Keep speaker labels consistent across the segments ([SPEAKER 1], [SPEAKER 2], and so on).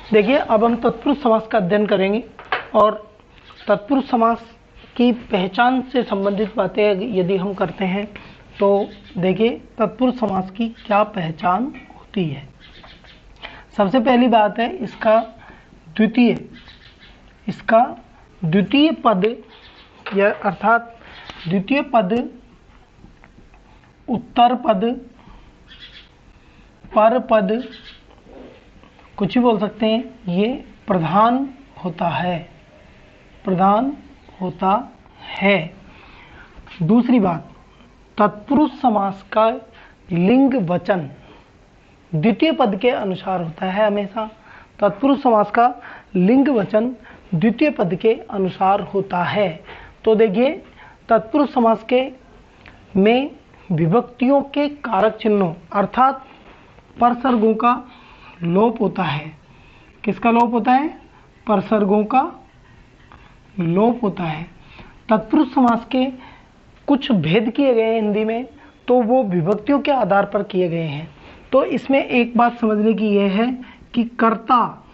[SPEAKER 1] देखिए, अब हम तत्पुरुष समास का अध्ययन करेंगे और तत्पुरुष समास की पहचान से संबंधित बातें यदि हम करते हैं तो देखिए तत्पुरुष समास की क्या पहचान होती है। सबसे पहली बात है इसका द्वितीय पद या अर्थात द्वितीय पद, उत्तर पद, पर पद, कुछ भी बोल सकते हैं, ये प्रधान होता है। दूसरी बात, तत्पुरुष समास का लिंग वचन द्वितीय पद के अनुसार होता है। हमेशा तत्पुरुष समास का लिंग वचन द्वितीय पद के अनुसार होता है। तो देखिए तत्पुरुष समास के में विभक्तियों के कारक चिन्हों अर्थात परसर्गों का लोप होता है। किसका लोप होता है? परसर्गों का लोप होता है। तत्पुरुष समास के कुछ भेद किए गए हैं हिंदी में, तो वो विभक्तियों के आधार पर किए गए हैं। तो इसमें एक बात समझने की यह है कि कर्ता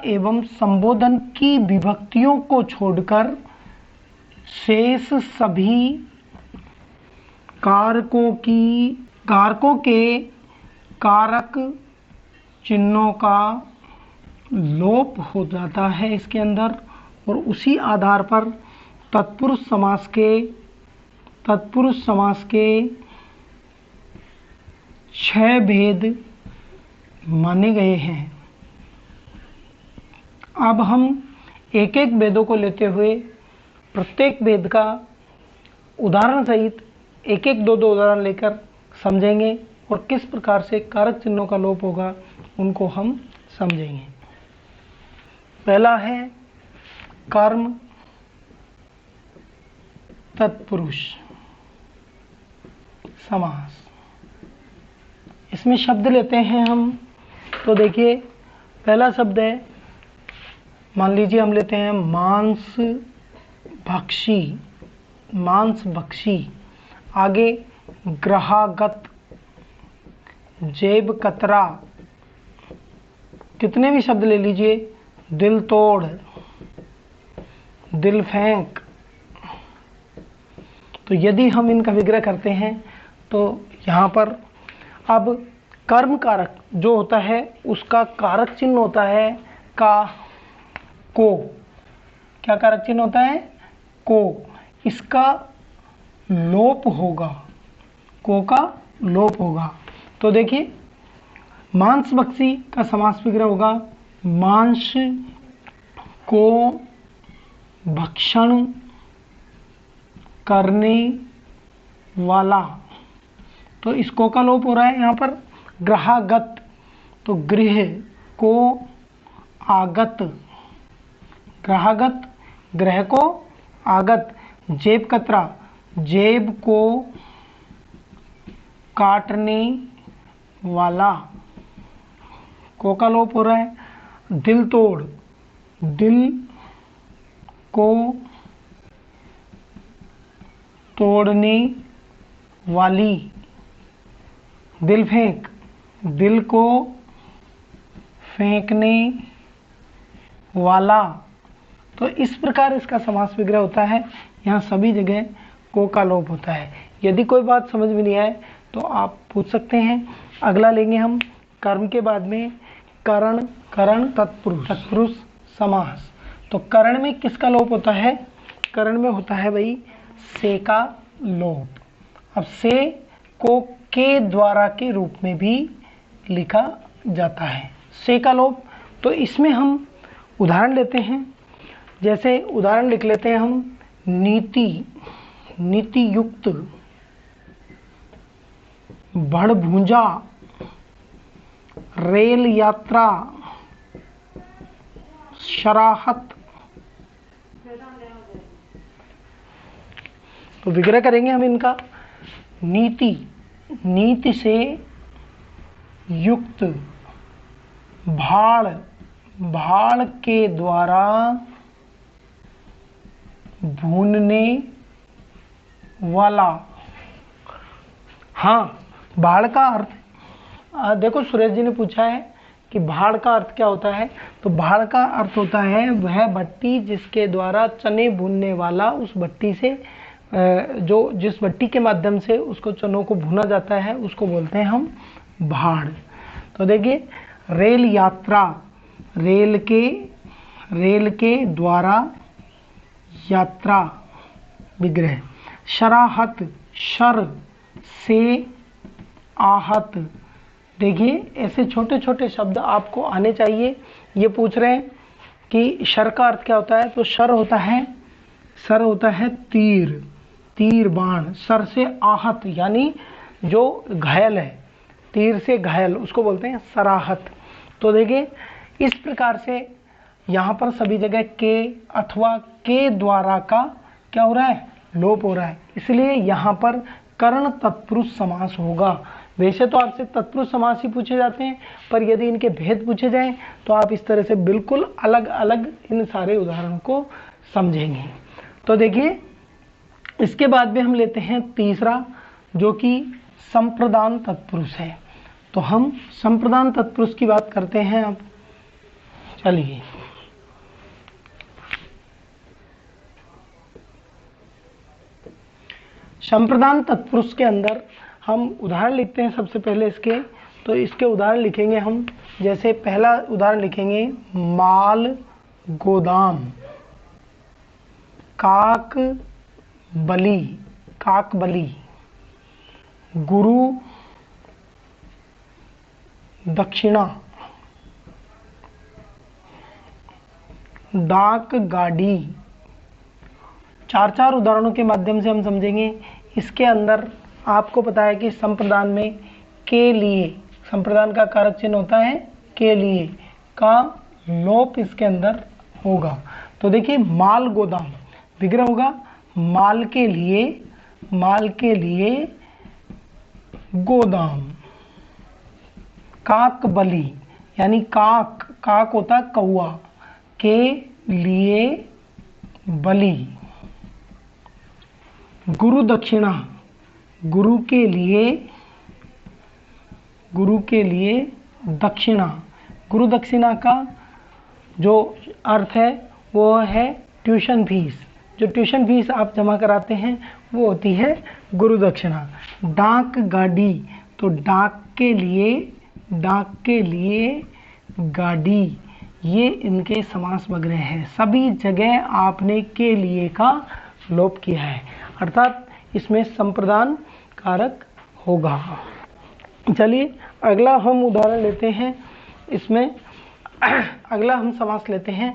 [SPEAKER 1] एवं संबोधन की विभक्तियों को छोड़कर शेष सभी कारकों के कारक चिन्हों का लोप हो जाता है इसके अंदर, और उसी आधार पर तत्पुरुष समास के 6 भेद माने गए हैं। अब हम एक एक भेदों को लेते हुए प्रत्येक भेद का उदाहरण सहित एक एक दो उदाहरण लेकर समझेंगे और किस प्रकार से कारक चिन्हों का लोप होगा उनको हम समझेंगे। पहला है कर्म तत्पुरुष समास। इसमें शब्द लेते हैं हम, तो देखिए पहला शब्द है, मान लीजिए हम लेते हैं मांस भक्षी, आगे ग्रहागत, जेब कतरा, कितने भी शब्द ले लीजिए, दिल तोड़, दिल फेंक। तो यदि हम इनका विग्रह करते हैं तो यहाँ पर अब कर्म कारक जो होता है उसका कारक चिन्ह होता है को। क्या कारक चिन्ह होता है? को। इसका लोप होगा, को का लोप होगा। तो देखिए मांस भक्षी का समास विग्रह होगा मांस को भक्षण करने वाला। तो इसको का लोप हो रहा है यहाँ पर। ग्रहागत, तो गृह को आगत, ग्रहागत ग्रह को आगत। जेब कतरा, जेब को काटने वाला, को का लोप हो रहा है। दिल तोड़, दिल को तोड़ने वाली। दिल फेंक, दिल को फेंकने वाला। तो इस प्रकार इसका समास विग्रह होता है। यहाँ सभी जगह को का लोप होता है। यदि कोई बात समझ में नहीं आए तो आप पूछ सकते हैं। अगला लेंगे हम कर्म के बाद में करण तत्पुरुष समास। तो करण में किसका लोप होता है? करण में होता है भाई से का लोप। अब से को के द्वारा के रूप में भी लिखा जाता है, से का लोप। तो इसमें हम उदाहरण लेते हैं, जैसे उदाहरण लिख लेते हैं हम नीति युक्त, भड़भूंजा, रेल यात्रा, शराहत। तो विग्रह करेंगे हम इनका। नीति से युक्त, भाड़ के द्वारा भूनने वाला। हाँ, भाड़ का अर्थ देखो सुरेश जी ने पूछा है कि भाड़ का अर्थ क्या होता है। तो भाड़ का अर्थ होता है वह भट्टी जिसके द्वारा चने भूनने वाला, उस भट्टी से जो जिस भट्टी के माध्यम से उसको चनों को भुना जाता है उसको बोलते हैं हम भाड़। तो देखिए रेल यात्रा, रेल के द्वारा यात्रा विग्रह। शराहत, शर से आहत। देखिए ऐसे छोटे छोटे शब्द आपको आने चाहिए। ये पूछ रहे हैं कि शर का अर्थ क्या होता है। तो शर होता है तीर, तीर बाण। सर से आहत यानी जो घायल है, तीर से घायल, उसको बोलते हैं सराहत। तो देखिए इस प्रकार से यहाँ पर सभी जगह के अथवा के द्वारा का क्या हो रहा है, लोप हो रहा है। इसलिए यहाँ पर कर्ण तत्पुरुष समास होगा। वैसे तो आपसे तत्पुरुष समास ही पूछे जाते हैं, पर यदि इनके भेद पूछे जाएं तो आप इस तरह से बिल्कुल अलग अलग इन सारे उदाहरणों को समझेंगे। तो देखिए इसके बाद में हम लेते हैं तीसरा, जो कि संप्रदान तत्पुरुष है। तो हम संप्रदान तत्पुरुष की बात करते हैं। अब चलिए संप्रदान तत्पुरुष के अंदर हम उदाहरण लिखते हैं सबसे पहले इसके। तो इसके उदाहरण लिखेंगे हम, जैसे पहला उदाहरण लिखेंगे माल गोदाम, काक बली, काक बली, गुरु दक्षिणा, डाक गाड़ी। चार चार उदाहरणों के माध्यम से हम समझेंगे। इसके अंदर आपको पता है कि संप्रदान में के लिए, संप्रदान का कारक चिन्ह होता है के लिए, का लोप इसके अंदर होगा। तो देखिए माल गोदाम विग्रह होगा माल के लिए, माल के लिए गोदाम। काक बली यानी काक, काक होता है कौआ, के लिए बलि। गुरु दक्षिणा, गुरु के लिए दक्षिणा। गुरु दक्षिणा का जो अर्थ है वो है ट्यूशन फीस। जो ट्यूशन फीस आप जमा कराते हैं वो होती है गुरु दक्षिणा। डाक गाड़ी, तो डाक के लिए गाड़ी, ये इनके समास वगैरह है। सभी जगह आपने के लिए का लोप किया है, अर्थात इसमें संप्रदान कारक होगा। चलिए अगला हम उदाहरण लेते हैं। इसमें अगला हम समास लेते हैं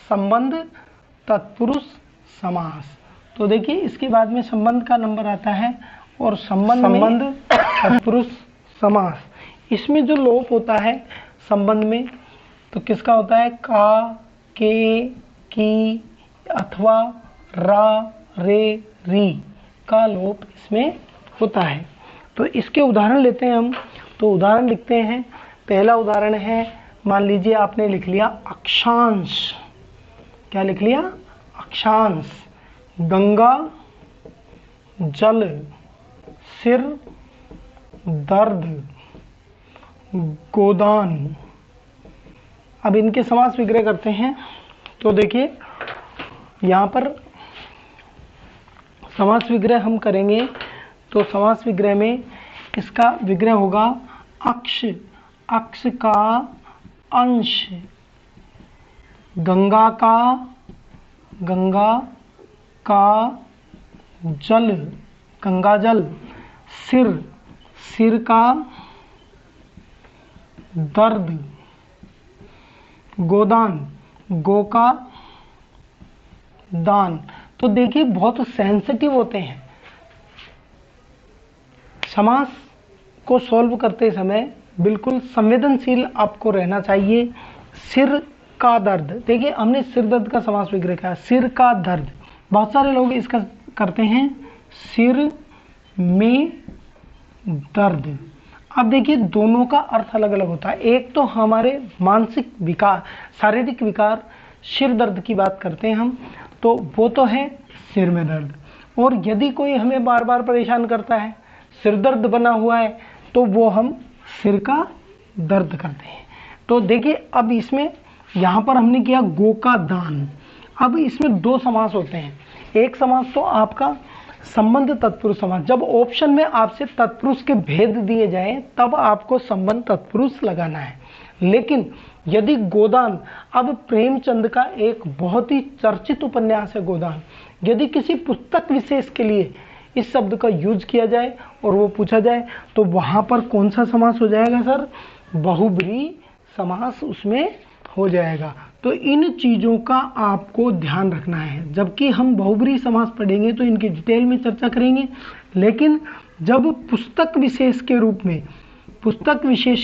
[SPEAKER 1] संबंध तत्पुरुष समास। तो देखिए इसके बाद में संबंध का नंबर आता है और संबंध तत्पुरुष समास। इसमें जो लोप होता है संबंध में, तो किसका होता है, का, के, की अथवा रा, रे, री का लोप इसमें होता है। तो इसके उदाहरण लेते हैं हम। तो उदाहरण लिखते हैं। पहला उदाहरण है, मान लीजिए आपने लिख लिया अक्षांश। क्या लिख लिया, अक्षांश। गंगा जल, सिर दर्द, गोदान। अब इनके समास विग्रह करते हैं। तो देखिए यहाँ पर समास विग्रह हम करेंगे। तो समास विग्रह में इसका विग्रह होगा अक्ष, अक्ष का अंश, गंगा का जल, गंगा जल, सिर, सिर का दर्द, गोदान, गो का दान। तो देखिए बहुत सेंसिटिव होते हैं। समास को सॉल्व करते समय बिल्कुल संवेदनशील आपको रहना चाहिए। सिर का दर्द, देखिए हमने सिर दर्द का समास विग्रह किया, सिर का दर्द। बहुत सारे लोग इसका करते हैं सिर में दर्द। अब देखिए दोनों का अर्थ अलग अलग होता है। एक तो हमारे मानसिक विकार, शारीरिक विकार, सिर दर्द की बात करते हैं हम, तो वो तो है सिर में दर्द। और यदि कोई हमें बार बार परेशान करता है, सिर दर्द बना हुआ है, तो वो हम सिर का दर्द करते हैं। तो देखिए अब इसमें यहाँ पर हमने किया गो का दान। अब इसमें दो समास होते हैं। एक समास तो आपका संबंध तत्पुरुष समास, जब ऑप्शन में आपसे तत्पुरुष के भेद दिए जाए तब आपको संबंध तत्पुरुष लगाना है। लेकिन यदि गोदान, अब प्रेमचंद का एक बहुत ही चर्चित उपन्यास है गोदान, यदि किसी पुस्तक विशेष के लिए इस शब्द का यूज किया जाए और वो पूछा जाए तो वहां पर कौन सा समास हो जाएगा सर? बहुब्रीहि समास उसमें हो जाएगा। तो इन चीज़ों का आपको ध्यान रखना है। जबकि हम बहुब्रीहि समास पढ़ेंगे तो इनकी डिटेल में चर्चा करेंगे, लेकिन जब पुस्तक विशेष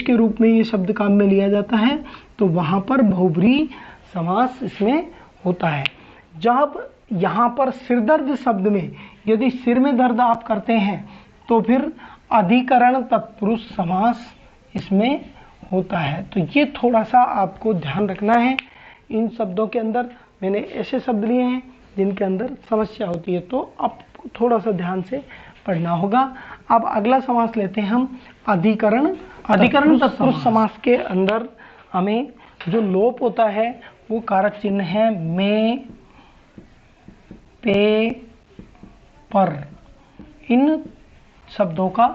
[SPEAKER 1] के रूप में ये शब्द काम में लिया जाता है तो वहाँ पर बहुब्रीहि समास इसमें होता है। जब यहाँ पर सिरदर्द शब्द में यदि सिर में दर्द आप करते हैं तो फिर अधिकरण तत्पुरुष समास इसमें होता है। तो ये थोड़ा सा आपको ध्यान रखना है। इन शब्दों के अंदर मैंने ऐसे शब्द लिए हैं जिनके अंदर समस्या होती है, तो आपको थोड़ा सा ध्यान से पढ़ना होगा। अब अगला समास लेते हैं हम अधिकरण तत्पुरुष समास के अंदर हमें जो लोप होता है वो कारक चिन्ह है में, पे, पर। इन शब्दों का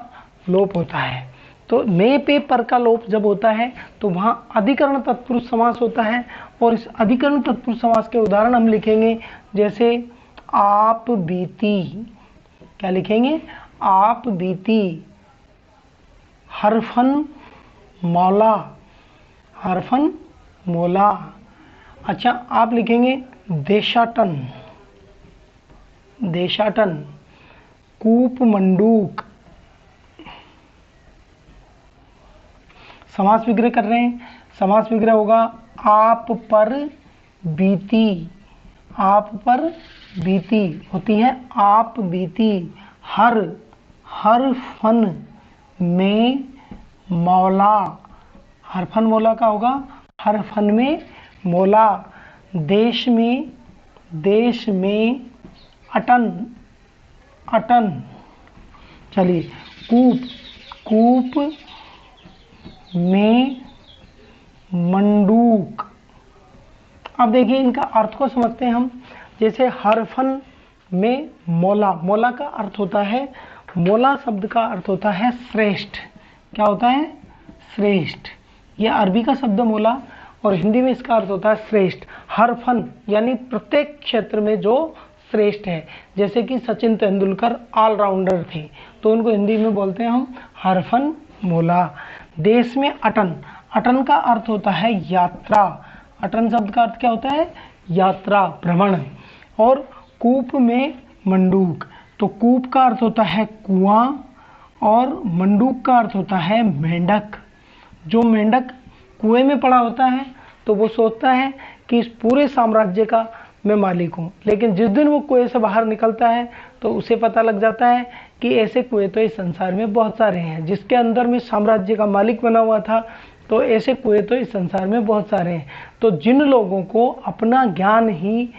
[SPEAKER 1] लोप होता है। तो में, पे, पर का लोप जब होता है तो वहाँ अधिकरण तत्पुरुष समास होता है। और इस अधिकरण तत्पुरुष समास के उदाहरण हम लिखेंगे, जैसे आप बीती। क्या लिखेंगे? आप बीती, हरफन मौला, हरफन मौला। अच्छा, आप लिखेंगे देशाटन, देशाटन, कूप मंडूक। समास विग्रह कर रहे हैं, समास विग्रह होगा आप पर बीती, आप पर बीती होती है आप बीती, हर फन में मौला, हर फन मौला का होगा हर फन में मौला, देश में अटन, अटन। चलिए, कूप में मंडूक। अब देखिए इनका अर्थ को समझते हैं हम। जैसे हरफन में मौला, मौला का अर्थ होता है, मौला शब्द का अर्थ होता है श्रेष्ठ। क्या होता है? श्रेष्ठ। यह अरबी का शब्द मौला और हिंदी में इसका अर्थ होता है श्रेष्ठ। हरफन यानी प्रत्येक क्षेत्र में जो श्रेष्ठ है, जैसे कि सचिन तेंदुलकर ऑलराउंडर थे तो उनको हिंदी में बोलते हैं हम हरफन मौला। देश में अटन, अटन का अर्थ होता है यात्रा। अटन शब्द का अर्थ क्या होता है? यात्रा, भ्रमण। और कूप में मंडूक, तो कूप का अर्थ होता है कुआं और मंडूक का अर्थ होता है मेंढक। जो मेंढक कुएं में पड़ा होता है तो वो सोचता है कि इस पूरे साम्राज्य का मैं मालिक हूँ, लेकिन जिस दिन वो कुएं से बाहर निकलता है तो उसे पता लग जाता है कि ऐसे कुएं तो इस संसार में बहुत सारे हैं। जिसके अंदर में साम्राज्य का मालिक बना हुआ था तो ऐसे कुएं तो इस संसार में बहुत सारे हैं। तो जिन लोगों को अपना ज्ञान ही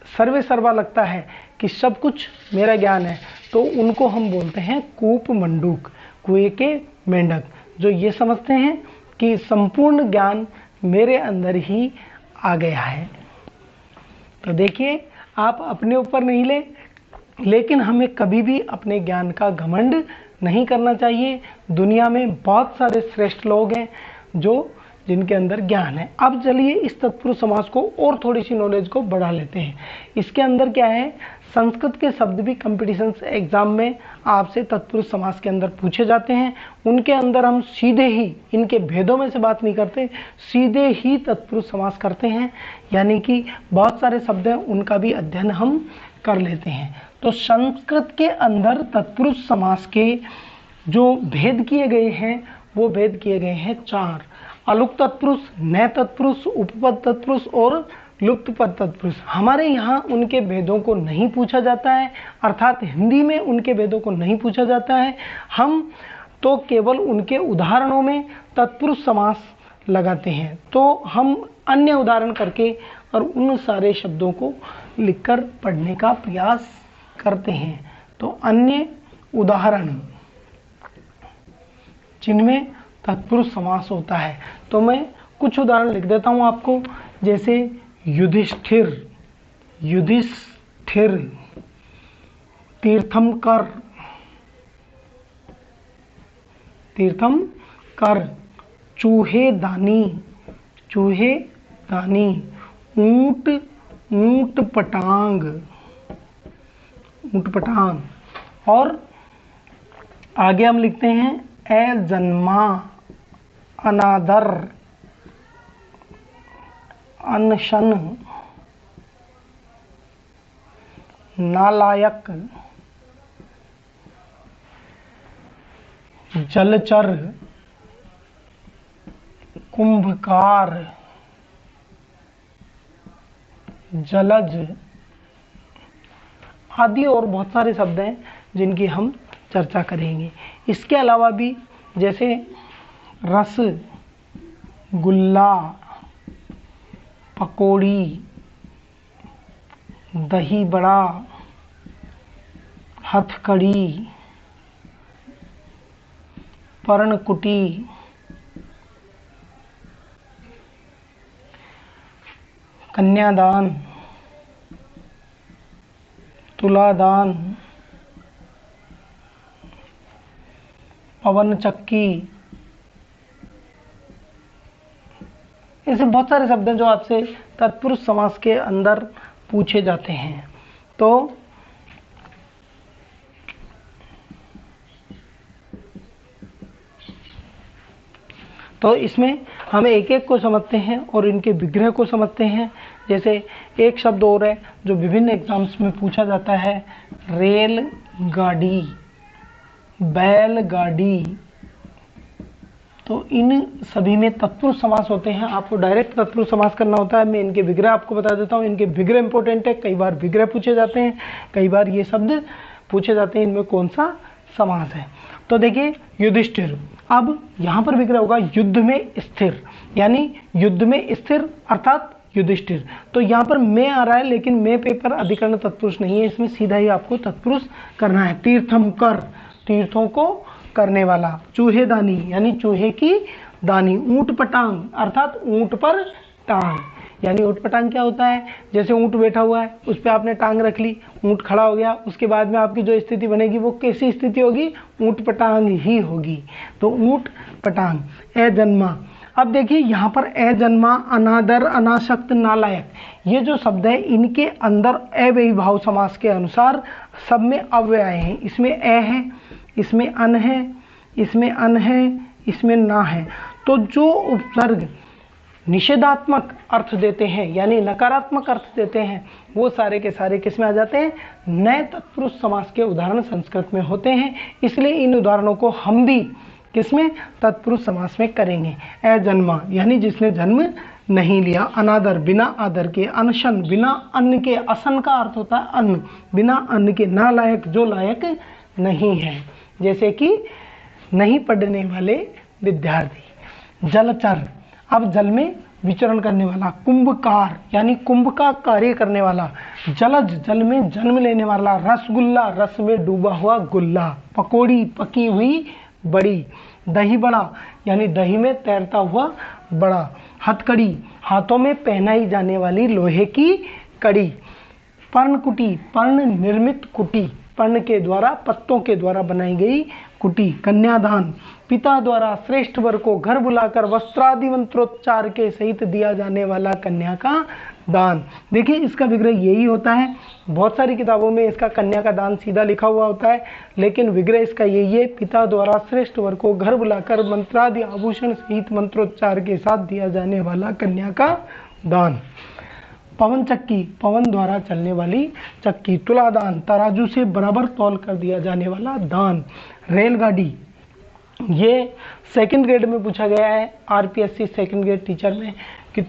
[SPEAKER 1] सर्वे सर्वा लगता है कि सब कुछ मेरा ज्ञान है, तो उनको हम बोलते हैं कूप मंडूक, कुएं के मेंढक, जो ये समझते हैं कि संपूर्ण ज्ञान मेरे अंदर ही आ गया है। तो देखिए, आप अपने ऊपर नहीं ले, लेकिन हमें कभी भी अपने ज्ञान का घमंड नहीं करना चाहिए। दुनिया में बहुत सारे श्रेष्ठ लोग हैं जिनके अंदर ज्ञान है। अब चलिए इस तत्पुरुष समास को और थोड़ी सी नॉलेज को बढ़ा लेते हैं। इसके अंदर क्या है, संस्कृत के शब्द भी कंपटीशन एग्जाम में आपसे तत्पुरुष समास के अंदर पूछे जाते हैं। उनके अंदर हम सीधे ही इनके भेदों में से बात नहीं करते, सीधे ही तत्पुरुष समास करते हैं, यानी कि बहुत सारे शब्द हैं उनका भी अध्ययन हम कर लेते हैं। तो संस्कृत के अंदर तत्पुरुष समास के जो भेद किए गए हैं वो भेद किए गए हैं 4: अलुक तत्पुरुष, नए तत्पुरुष, उपपद तत्पुरुष और लुप्त पद तत्पुरुष। हमारे यहाँ उनके भेदों को नहीं पूछा जाता है, अर्थात हिंदी में उनके भेदों को नहीं पूछा जाता है। हम तो केवल उनके उदाहरणों में तत्पुरुष समास लगाते हैं। तो हम अन्य उदाहरण करके और उन सारे शब्दों को लिखकर पढ़ने का प्रयास करते हैं। तो अन्य उदाहरण, जिनमें तत्पुरुष समास होता है। तो मैं कुछ उदाहरण लिख देता हूं आपको, जैसे युधिष्ठिर, युधिष्ठिर, तीर्थंकर, तीर्थंकर, चूहेदानी, चूहेदानी, ऊंट, ऊंटपटांग, ऊंटपटांग। और आगे हम लिखते हैं अजन्मा, अनादर, अनशन, नालायक, जलचर, कुंभकार, जलज आदि और बहुत सारे शब्द हैं जिनकी हम चर्चा करेंगे। इसके अलावा भी जैसे रस, गुल्ला, पकौड़ी, दही बड़ा, हथकड़ी, पर्णकुटी, कन्यादान, तुलादान, पवन चक्की, ऐसे बहुत सारे शब्द हैं जो आपसे तत्पुरुष समास के अंदर पूछे जाते हैं। तो इसमें हम एक एक को समझते हैं और इनके विग्रह को समझते हैं। जैसे एक शब्द और है जो विभिन्न एग्जाम्स में पूछा जाता है, रेलगाड़ी, बैलगाड़ी। तो इन सभी में तत्पुरुष समास होते हैं। आपको डायरेक्ट तत्पुरुष समास करना होता है। मैं इनके विग्रह आपको बता देता हूँ। इनके विग्रह इंपॉर्टेंट है, कई बार विग्रह पूछे जाते हैं, कई बार ये शब्द पूछे जाते हैं इनमें कौन सा समास है। तो देखिए युधिष्ठिर, अब यहाँ पर विग्रह होगा युद्ध में स्थिर, यानी युद्ध में स्थिर अर्थात युधिष्ठिर। तो यहाँ पर मैं आ रहा है, लेकिन मैं पेपर अधिकरण तत्पुरुष नहीं है, इसमें सीधा ही आपको तत्पुरुष करना है। तीर्थंकर, तीर्थों को करने वाला। चूहेदानी यानी चूहे की दानी। ऊंट पटांग अर्थात ऊंट पर टांग, यानी ऊंट पटांग क्या होता है, जैसे ऊंट बैठा हुआ है उस पर आपने टांग रख ली, ऊंट खड़ा हो गया, उसके बाद में आपकी जो स्थिति बनेगी वो कैसी स्थिति होगी, ऊंट पटांग ही होगी। तो ऊंट पटांग। अजन्मा, अब देखिए यहाँ पर अजन्मा, अनादर, अनासक्त, नालायक, ये जो शब्द है इनके अंदर अव्ययी भाव समास के अनुसार सब में अव्यय हैं। इसमें अ है, इसमें अन है, इसमें अन है, इसमें ना है। तो जो उपसर्ग निषेधात्मक अर्थ देते हैं यानी नकारात्मक अर्थ देते हैं वो सारे के सारे किसमें आ जाते हैं, नए तत्पुरुष समास के उदाहरण संस्कृत में होते हैं। इसलिए इन उदाहरणों को हम भी किसमें, तत्पुरुष समास में करेंगे। अजन्मा यानी जिसने जन्म नहीं लिया। अनादर बिना आदर के। अनशन बिना अन्न के, असन का अर्थ होता है अन्न, बिना अन्न के। नालायक जो लायक नहीं है, जैसे कि नहीं पढ़ने वाले विद्यार्थी। जलचर, अब जल में विचरण करने वाला। कुंभकार यानी कुंभ का कार्य करने वाला। जलज जल में जन्म लेने वाला। रसगुल्ला रस में डूबा हुआ गुल्ला। पकौड़ी पकी हुई बड़ी। दही बड़ा यानी दही में तैरता हुआ बड़ा। हथकड़ी हाथों में पहनाई जाने वाली लोहे की कड़ी। पर्णकुटी पर्ण निर्मित कुटी, पर्ण के द्वारा पत्तों के द्वारा बनाई गई कुटी। कन्यादान पिता द्वारा श्रेष्ठ वर को घर बुलाकर वस्त्रादि मंत्रोच्चार के सहित दिया जाने वाला कन्या का दान। देखिए इसका विग्रह यही होता है। बहुत सारी किताबों में इसका कन्या का दान सीधा लिखा हुआ होता है, लेकिन विग्रह इसका यही है, पिता द्वारा श्रेष्ठ वर को घर बुलाकर मंत्रादि आभूषण सहित मंत्रोच्चार के साथ दिया जाने वाला कन्या का दान। पवन चक्की पवन द्वारा चलने वाली चक्की। तुलादान तराजू से बराबर तौल कर दिया जाने वाला दान। रेलगाड़ी ये सेकंड ग्रेड में पूछा गया है, आरपीएससी सेकंड ग्रेड टीचर में, कि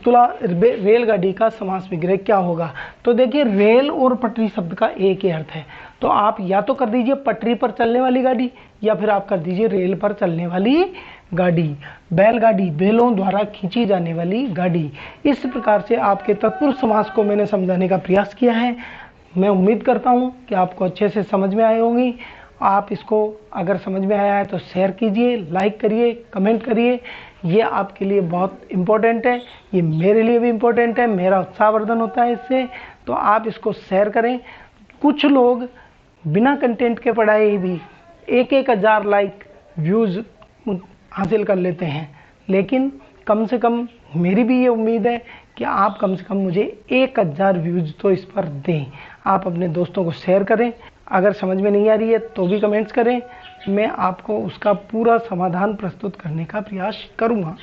[SPEAKER 1] रेलगाड़ी का समास विग्रह क्या होगा। तो देखिए रेल और पटरी शब्द का एक ही अर्थ है, तो आप या तो कर दीजिए पटरी पर चलने वाली गाड़ी या फिर आप कर दीजिए रेल पर चलने वाली गाड़ी। बैलगाड़ी बैलों द्वारा खींची जाने वाली गाड़ी। इस प्रकार से आपके तत्पुरुष समास को मैंने समझाने का प्रयास किया है। मैं उम्मीद करता हूँ कि आपको अच्छे से समझ में आए होंगी आप इसको अगर समझ में आया है तो शेयर कीजिए, लाइक करिए, कमेंट करिए। ये आपके लिए बहुत इम्पोर्टेंट है, ये मेरे लिए भी इम्पोर्टेंट है, मेरा उत्साहवर्धन होता है इससे। तो आप इसको शेयर करें। कुछ लोग बिना कंटेंट के पढ़ाए भी 1,000 लाइक व्यूज़ हासिल कर लेते हैं, लेकिन कम से कम मेरी भी ये उम्मीद है कि आप कम से कम मुझे 1,000 व्यूज़ तो इस पर दें। आप अपने दोस्तों को शेयर करें। अगर समझ में नहीं आ रही है तो भी कमेंट्स करें, मैं आपको उसका पूरा समाधान प्रस्तुत करने का प्रयास करूँगा।